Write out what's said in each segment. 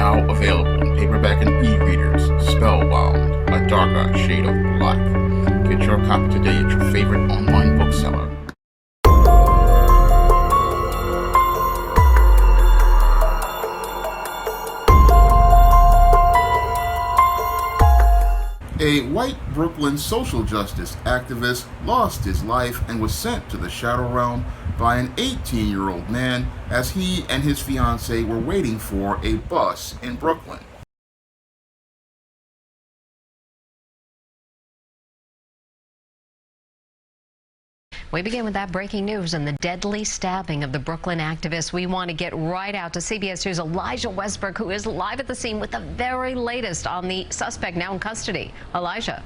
Now available in paperback and e-readers, Spellbound, A Darker Shade of Black. Get your copy today at your favorite online bookseller. A white Brooklyn social justice activist lost his life and was sent to the Shadow Realm by an 18-year-old man as he and his fiancée were waiting for a bus in Brooklyn. We begin with that breaking news and the deadly stabbing of the Brooklyn activist. We want to get right out to CBS News' Elijah Westbrook, who is live at the scene with the very latest on the suspect now in custody. Elijah.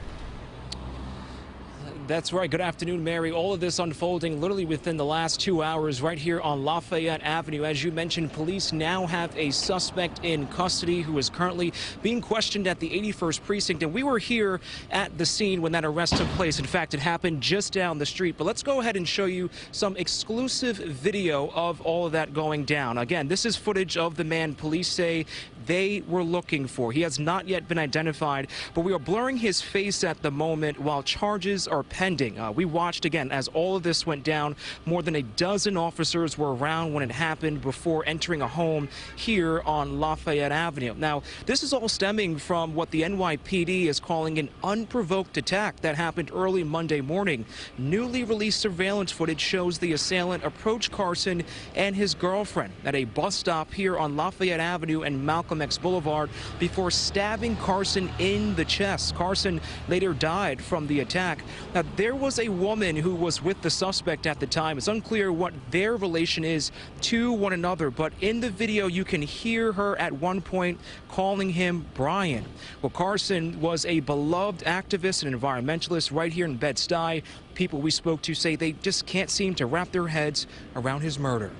That's right. Good afternoon, Mary. All of this unfolding literally within the last 2 hours right here on Lafayette Avenue. As you mentioned, police now have a suspect in custody who is currently being questioned at the 81st Precinct. And we were here at the scene when that arrest took place. In fact, it happened just down the street. But let's go ahead and show you some exclusive video of all of that going down. Again, this is footage of the man police say they were looking for. He has not yet been identified, but we are blurring his face at the moment while charges are pending. We watched again as all of this went down. More than a dozen officers were around when it happened before entering a home here on Lafayette Avenue. Now, this is all stemming from what the NYPD is calling an unprovoked attack that happened early Monday morning. Newly released surveillance footage shows the assailant approach Carson and his girlfriend at a bus stop here on Lafayette Avenue and Malcolm X Boulevard before stabbing Carson in the chest. Carson later died from the attack. Now, there was a woman who was with the suspect at the time. It's unclear what their relation is to one another, but in the video you can hear her at one point calling him Brian. Well, Carson was a beloved activist and environmentalist right here in Bed-Stuy. People we spoke to say they just can't seem to wrap their heads around his murder.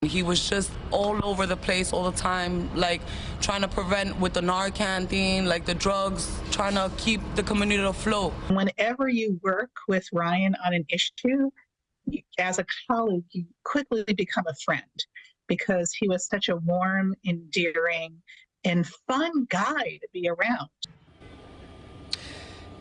He was just all over the place all the time, like trying to prevent with the Narcan thing, like the drugs, trying to keep the community afloat. Whenever you work with Ryan on an issue, as a colleague, you quickly become a friend because he was such a warm, endearing, and fun guy to be around.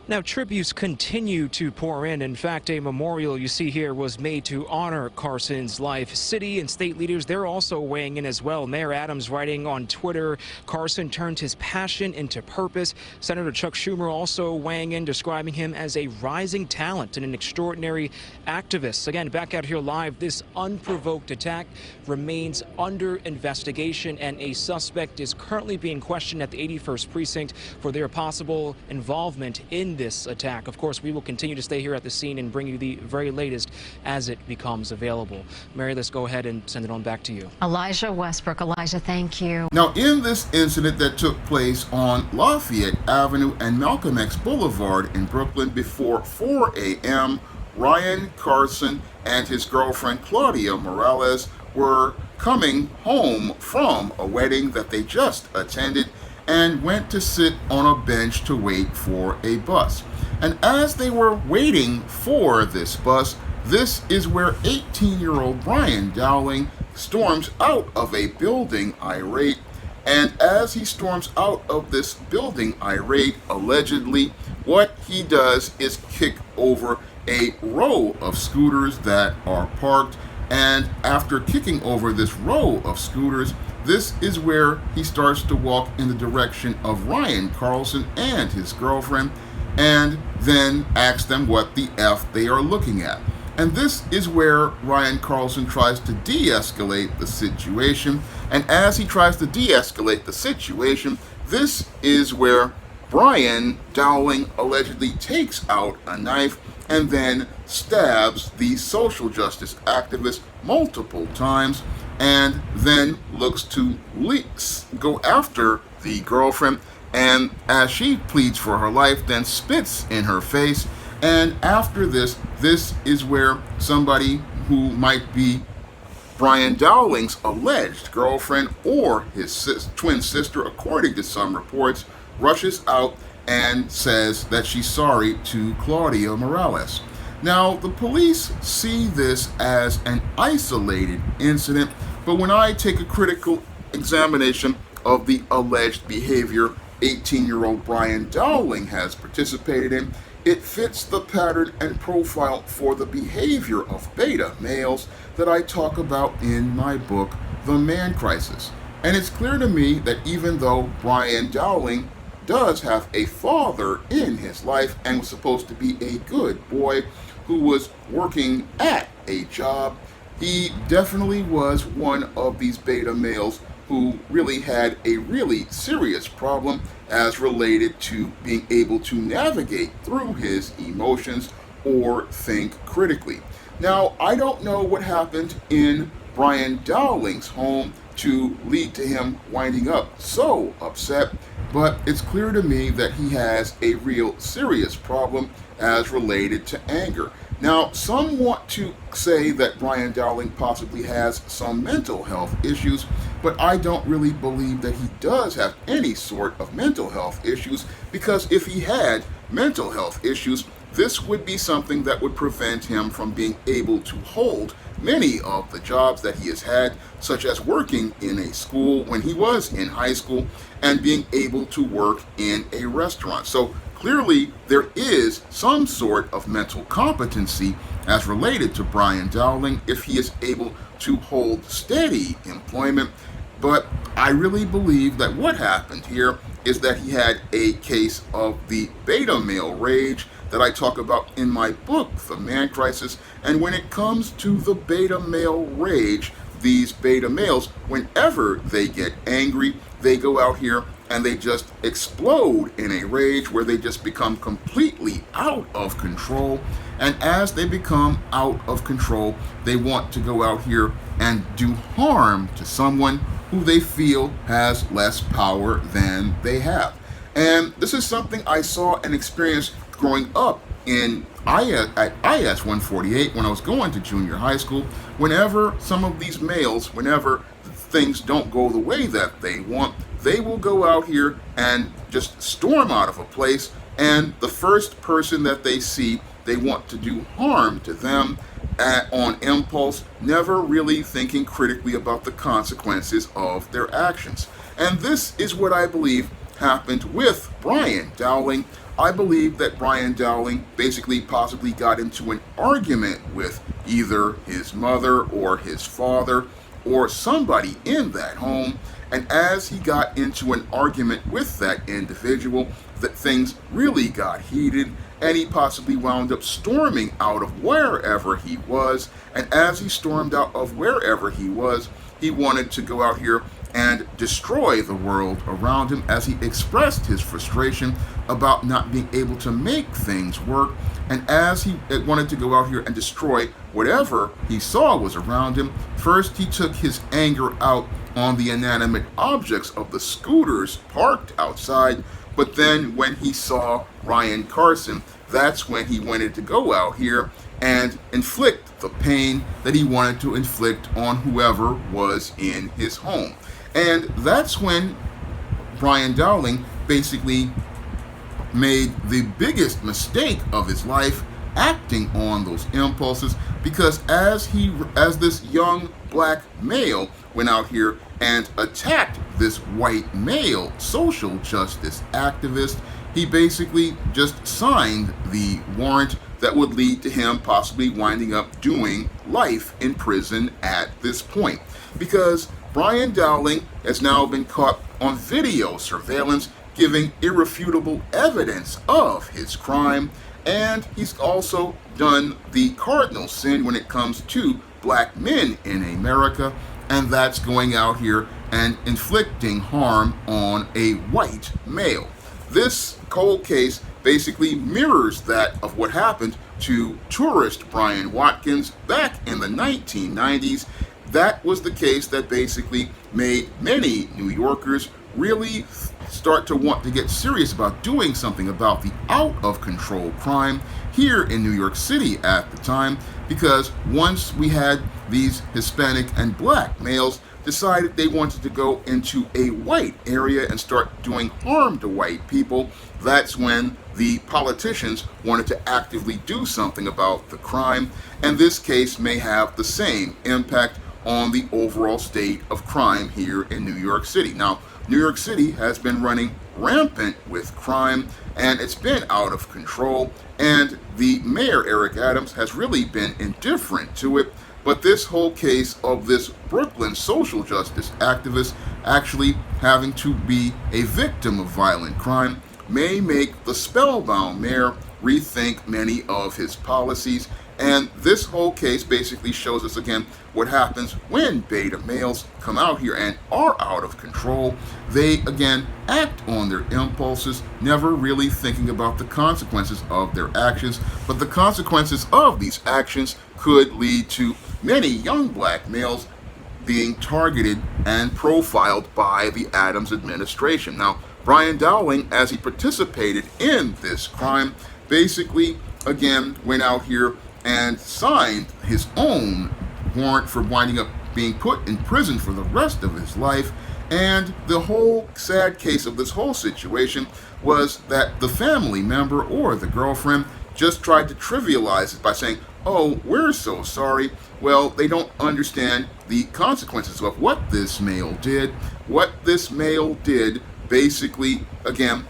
Now, tributes continue to pour in. In fact, a memorial you see here was made to honor Carson's life. City and state leaders, they're also weighing in as well. Mayor Adams writing on Twitter, Carson turned his passion into purpose. Senator Chuck Schumer also weighing in, describing him as a rising talent and an extraordinary activist. Again, back out here live, this unprovoked attack remains under investigation, and a suspect is currently being questioned at the 81st Precinct for their possible involvement in this attack. Of course, we will continue to stay here at the scene and bring you the very latest as it becomes available. Mary, let's go ahead and send it on back to you. Elijah Westbrook. Elijah, thank you. Now, in this incident that took place on Lafayette Avenue and Malcolm X Boulevard in Brooklyn before 4 a.m., Ryan Carson and his girlfriend Claudia Morales were coming home from a wedding that they just attended and went to sit on a bench to wait for a bus. And as they were waiting for this bus, this is where 18-year-old Brian Dowling storms out of a building irate. And as he storms out of this building irate, allegedly, what he does is kick over a row of scooters that are parked. And after kicking over this row of scooters, this is where he starts to walk in the direction of Ryan Carlson and his girlfriend, and then asks them what the F they are looking at. And this is where Ryan Carlson tries to de-escalate the situation. And as he tries to de-escalate the situation, this is where Brian Dowling allegedly takes out a knife and then stabs the social justice activist multiple times, and then looks to go after the girlfriend, and as she pleads for her life, then spits in her face. And after this is where somebody who might be Brian Dowling's alleged girlfriend or his twin sister, according to some reports, rushes out and says that she's sorry to Claudia Morales. Now, the police see this as an isolated incident, but when I take a critical examination of the alleged behavior 18-year-old Brian Dowling has participated in, it fits the pattern and profile for the behavior of beta males that I talk about in my book, The Man Crisis. And it's clear to me that even though Brian Dowling does have a father in his life and was supposed to be a good boy who was working at a job, he definitely was one of these beta males who really had a really serious problem as related to being able to navigate through his emotions or think critically. Now, I don't know what happened in Brian Dowling's home to lead to him winding up so upset, but it's clear to me that he has a real serious problem as related to anger. Now, some want to say that Brian Dowling possibly has some mental health issues, but I don't really believe that he does have any sort of mental health issues, because if he had mental health issues, this would be something that would prevent him from being able to hold many of the jobs that he has had, such as working in a school when he was in high school and being able to work in a restaurant. So clearly there is some sort of mental competency as related to Brian Dowling if he is able to hold steady employment. But I really believe that what happened here is that he had a case of the beta male rage that I talk about in my book, The Man Crisis. And when it comes to the beta male rage, these beta males, whenever they get angry, they go out here and they just explode in a rage where they just become completely out of control. And as they become out of control, they want to go out here and do harm to someone who they feel has less power than they have. And this is something I saw and experienced growing up at IS 148 when I was going to junior high school. Whenever some of these males, whenever things don't go the way that they want, they will go out here and just storm out of a place, and the first person that they see, they want to do harm to them on impulse, never really thinking critically about the consequences of their actions. And this is what I believe happened with Brian Dowling. I believe that Brian Dowling basically possibly got into an argument with either his mother or his father or somebody in that home, and as he got into an argument with that individual, that things really got heated, and he possibly wound up storming out of wherever he was. And as he stormed out of wherever he was, he wanted to go out here and destroy the world around him, as he expressed his frustration about not being able to make things work. And as he wanted to go out here and destroy whatever he saw was around him, first he took his anger out on the inanimate objects of the scooters parked outside. But then when he saw Ryan Carson, that's when he wanted to go out here and inflict the pain that he wanted to inflict on whoever was in his home. And that's when Brian Dowling basically made the biggest mistake of his life, acting on those impulses, because as this young black male went out here and attacked this white male social justice activist, he basically just signed the warrant that would lead to him possibly winding up doing life in prison at this point. Because Brian Dowling has now been caught on video surveillance giving irrefutable evidence of his crime, and he's also done the cardinal sin when it comes to black men in America, and that's going out here and inflicting harm on a white male. This cold case basically mirrors that of what happened to tourist Brian Watkins back in the 1990s. That was the case that basically made many New Yorkers really start to want to get serious about doing something about the out of control crime here in New York City at the time, because once we had these Hispanic and black males decided they wanted to go into a white area and start doing harm to white people, that's when the politicians wanted to actively do something about the crime. And this case may have the same impact on the overall state of crime here in New York City. Now, New York City has been running rampant with crime, and it's been out of control, and the mayor, Eric Adams, has really been indifferent to it. But this whole case of this Brooklyn social justice activist actually having to be a victim of violent crime may make the spellbound mayor rethink many of his policies. And this whole case basically shows us again what happens when beta males come out here and are out of control. They again act on their impulses, never really thinking about the consequences of their actions. But the consequences of these actions could lead to many young black males being targeted and profiled by the Adams administration. Now, Brian Dowling, as he participated in this crime, basically again went out here and signed his own warrant for winding up being put in prison for the rest of his life. And the whole sad case of this whole situation was that the family member or the girlfriend just tried to trivialize it by saying, "Oh, we're so sorry." Well, they don't understand the consequences of what this male did. What this male did basically, again,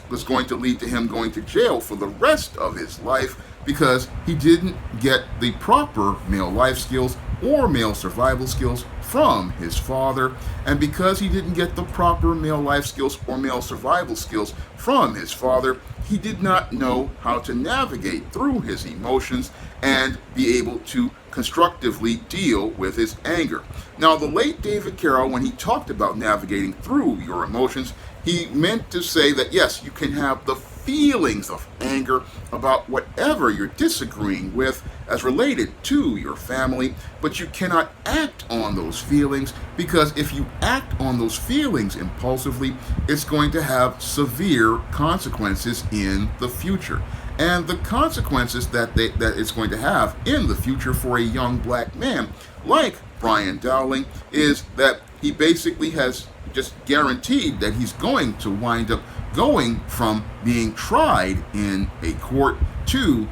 was going to lead to him going to jail for the rest of his life because he didn't get the proper male life skills or male survival skills from his father. And because he didn't get the proper male life skills or male survival skills from his father, he did not know how to navigate through his emotions and be able to constructively deal with his anger. Now, the late David Carroll, when he talked about navigating through your emotions, he meant to say that yes, you can have the feelings of anger about whatever you're disagreeing with as related to your family, but you cannot act on those feelings, because if you act on those feelings impulsively, it's going to have severe consequences in the future. And the consequences that it's going to have in the future for a young black man like Brian Dowling is that he basically has just guaranteed that he's going to wind up going from being tried in a court to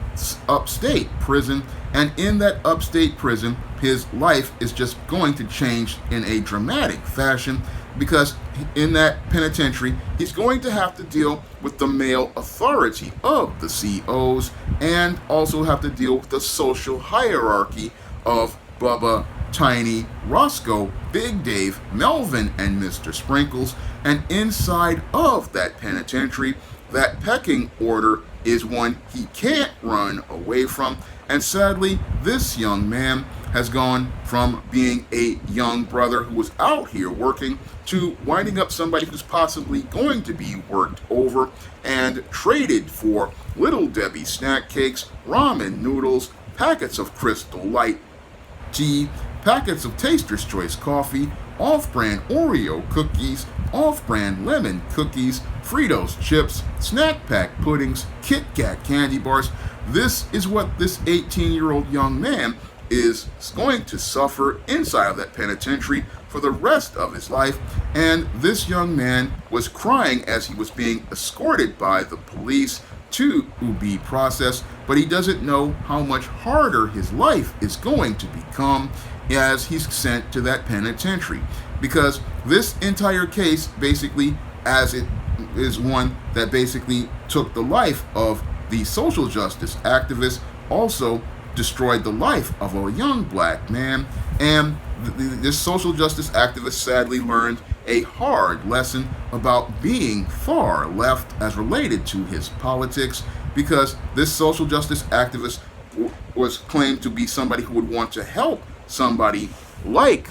upstate prison. And in that upstate prison, his life is just going to change in a dramatic fashion, because in that penitentiary, he's going to have to deal with the male authority of the COs and also have to deal with the social hierarchy of Bubba, Tiny, Roscoe, Big Dave, Melvin, and Mr. Sprinkles. And inside of that penitentiary, that pecking order is one he can't run away from. And sadly, this young man has gone from being a young brother who was out here working to winding up somebody who's possibly going to be worked over and traded for Little Debbie snack cakes, ramen noodles, packets of Crystal Light tea, packets of Taster's Choice coffee, off-brand Oreo cookies, off-brand lemon cookies, Fritos chips, snack pack puddings, Kit Kat candy bars. This is what this 18-year-old young man is going to suffer inside of that penitentiary for the rest of his life. And this young man was crying as he was being escorted by the police to be processed, but he doesn't know how much harder his life is going to become as he's sent to that penitentiary. Because this entire case, basically, as it is one that basically took the life of the social justice activist, also destroyed the life of a young black man. And this social justice activist sadly learned a hard lesson about being far left as related to his politics, because this social justice activist was claimed to be somebody who would want to help somebody like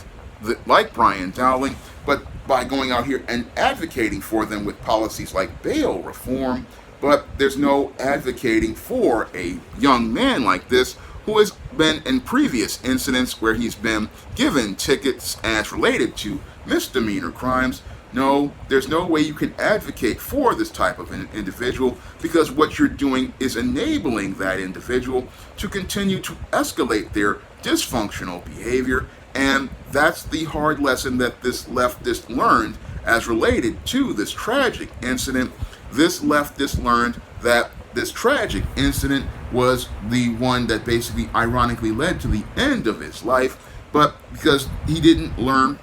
Brian Dowling, but by going out here and advocating for them with policies like bail reform. But there's no advocating for a young man like this who has been in previous incidents where he's been given tickets as related to misdemeanor crimes. No, there's no way you can advocate for this type of an individual, because what you're doing is enabling that individual to continue to escalate their dysfunctional behavior. And that's the hard lesson that this leftist learned as related to this tragic incident. This leftist learned that this tragic incident was the one that basically ironically led to the end of his life, but because he didn't learn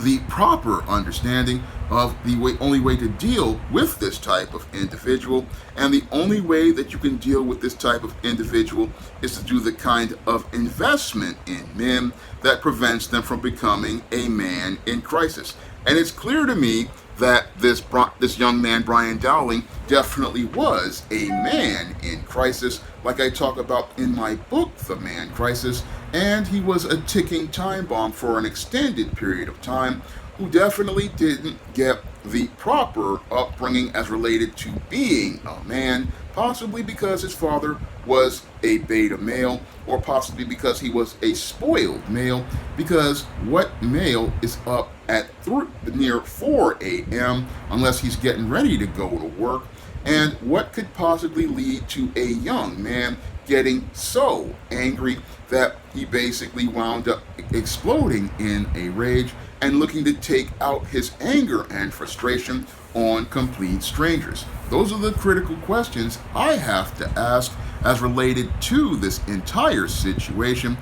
the proper understanding of the only way to deal with this type of individual, and the only way that you can deal with this type of individual is to do the kind of investment in men that prevents them from becoming a man in crisis. And it's clear to me that this young man, Brian Dowling, definitely was a man in crisis, like I talk about in my book, The Man Crisis, and he was a ticking time bomb for an extended period of time, who definitely didn't get the proper upbringing as related to being a man, possibly because his father was a beta male, or possibly because he was a spoiled male, because what male is up at near 4 a.m. unless he's getting ready to go to work? And what could possibly lead to a young man getting so angry that he basically wound up exploding in a rage and looking to take out his anger and frustration on complete strangers? Those are the critical questions I have to ask as related to this entire situation,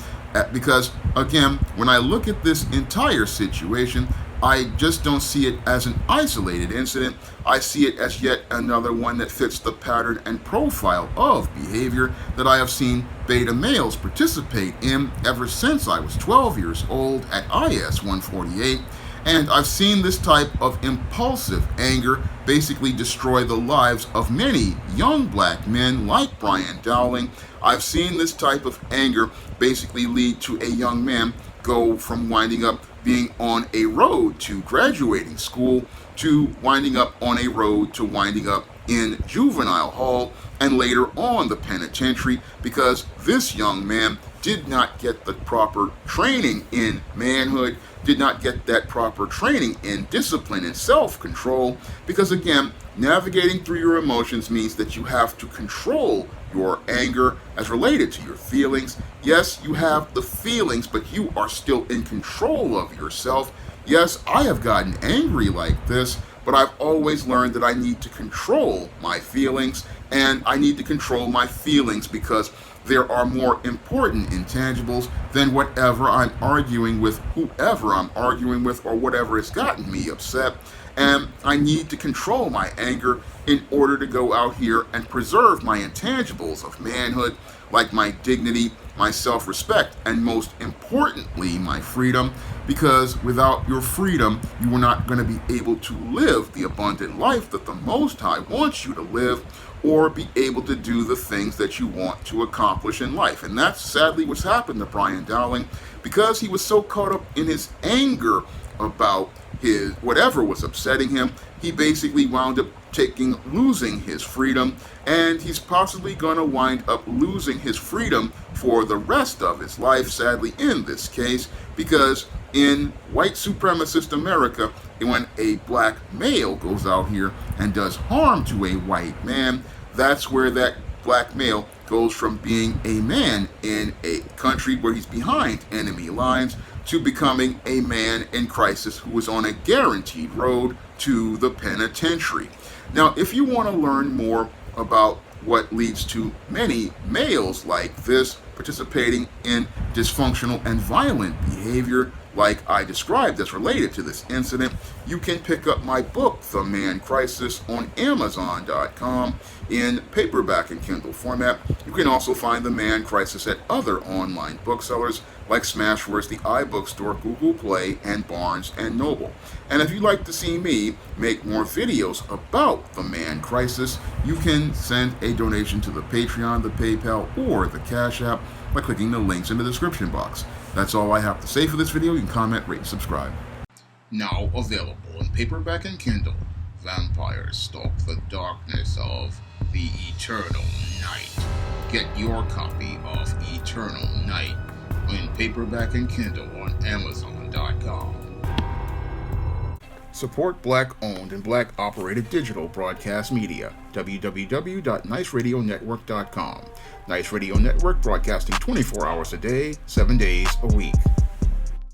because again, when I look at this entire situation, I just don't see it as an isolated incident. I see it as yet another one that fits the pattern and profile of behavior that I have seen beta males participate in ever since I was 12 years old at IS 148. And I've seen this type of impulsive anger basically destroy the lives of many young black men like Brian Dowling. I've seen this type of anger basically lead to a young man go from winding up being on a road to graduating school to winding up on a road to winding up in juvenile hall and later on the penitentiary, because this young man did not get the proper training in manhood, did not get that proper training in discipline and self-control, because again, navigating through your emotions means that you have to control your anger as related to your feelings. Yes, you have the feelings, but you are still in control of yourself. Yes, I have gotten angry like this, but I've always learned that I need to control my feelings, and I need to control my feelings because there are more important intangibles than whatever I'm arguing with, whoever I'm arguing with, or whatever has gotten me upset. And I need to control my anger in order to go out here and preserve my intangibles of manhood, like my dignity, my self-respect, and most importantly, my freedom. Because without your freedom, you are not going to be able to live the abundant life that the Most High wants you to live, or be able to do the things that you want to accomplish in life. And that's sadly what's happened to Brian Dowling, because he was so caught up in his anger about his whatever was upsetting him. He basically wound up losing his freedom, and he's possibly going to wind up losing his freedom for the rest of his life, sadly in this case, because in white supremacist America, when a black male goes out here and does harm to a white man, that's where that black male goes from being a man in a country where he's behind enemy lines to becoming a man in crisis who is on a guaranteed road to the penitentiary. Now, if you want to learn more about what leads to many males like this participating in dysfunctional and violent behavior like I described that's related to this incident, you can pick up my book, The Man Crisis, on Amazon.com in paperback and Kindle format. You can also find The Man Crisis at other online booksellers like Smashwords, the iBookstore, Google Play, and Barnes & Noble. And if you'd like to see me make more videos about The Man Crisis, you can send a donation to the Patreon, the PayPal, or the Cash App by clicking the links in the description box. That's all I have to say for this video. You can comment, rate, and subscribe. Now available in paperback and Kindle, Vampires Stalk the Darkness of the Eternal Night. Get your copy of Eternal Night in paperback and Kindle on Amazon.com. Support Black-owned and Black-operated digital broadcast media. www.niceradionetwork.com. Nice Radio Network, broadcasting 24 hours a day, 7 days a week.